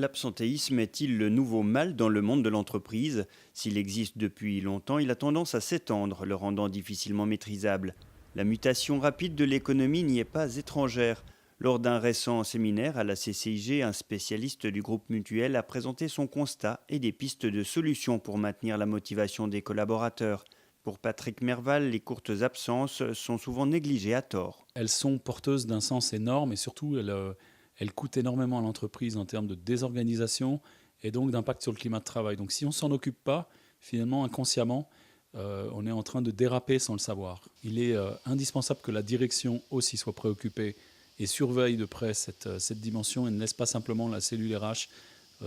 L'absentéisme est-il le nouveau mal dans le monde de l'entreprise? S'il existe depuis longtemps, il a tendance à s'étendre, le rendant difficilement maîtrisable. La mutation rapide de l'économie n'y est pas étrangère. Lors d'un récent séminaire à la CCIG, un spécialiste du groupe Mutuel a présenté son constat et des pistes de solutions pour maintenir la motivation des collaborateurs. Pour Patrick Merval, les courtes absences sont souvent négligées à tort. Elles sont porteuses d'un sens énorme et surtout elles coûtent énormément à l'entreprise en termes de désorganisation et donc d'impact sur le climat de travail. Donc si on ne s'en occupe pas, finalement inconsciemment, on est en train de déraper sans le savoir. Il est indispensable que la direction aussi soit préoccupée et surveille de près cette dimension et ne laisse pas simplement la cellule RH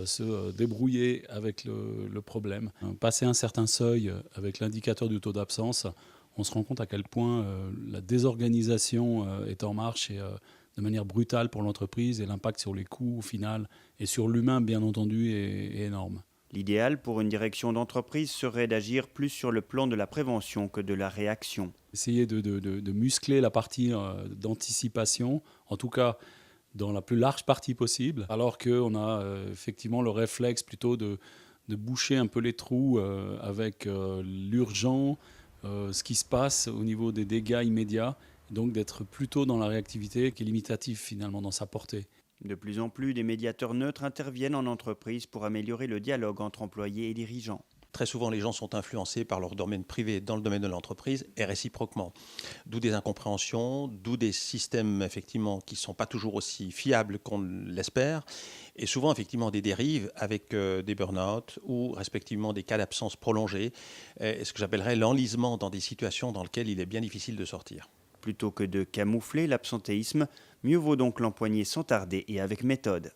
se débrouiller avec le problème. Passer un certain seuil avec l'indicateur du taux d'absence, on se rend compte à quel point la désorganisation est en marche et de manière brutale pour l'entreprise et l'impact sur les coûts au final et sur l'humain bien entendu est énorme. L'idéal pour une direction d'entreprise serait d'agir plus sur le plan de la prévention que de la réaction. Essayer de muscler la partie d'anticipation, en tout cas dans la plus large partie possible, alors qu'on a effectivement le réflexe plutôt de boucher un peu les trous avec l'urgent, ce qui se passe au niveau des dégâts immédiats, donc d'être plutôt dans la réactivité qui est limitative finalement dans sa portée. De plus en plus, des médiateurs neutres interviennent en entreprise pour améliorer le dialogue entre employés et dirigeants. Très souvent, les gens sont influencés par leur domaine privé dans le domaine de l'entreprise et réciproquement. D'où des incompréhensions, d'où des systèmes effectivement qui ne sont pas toujours aussi fiables qu'on l'espère et souvent effectivement des dérives avec des burn-out ou respectivement des cas d'absence prolongés et ce que j'appellerais l'enlisement dans des situations dans lesquelles il est bien difficile de sortir. Plutôt que de camoufler l'absentéisme, mieux vaut donc l'empoigner sans tarder et avec méthode.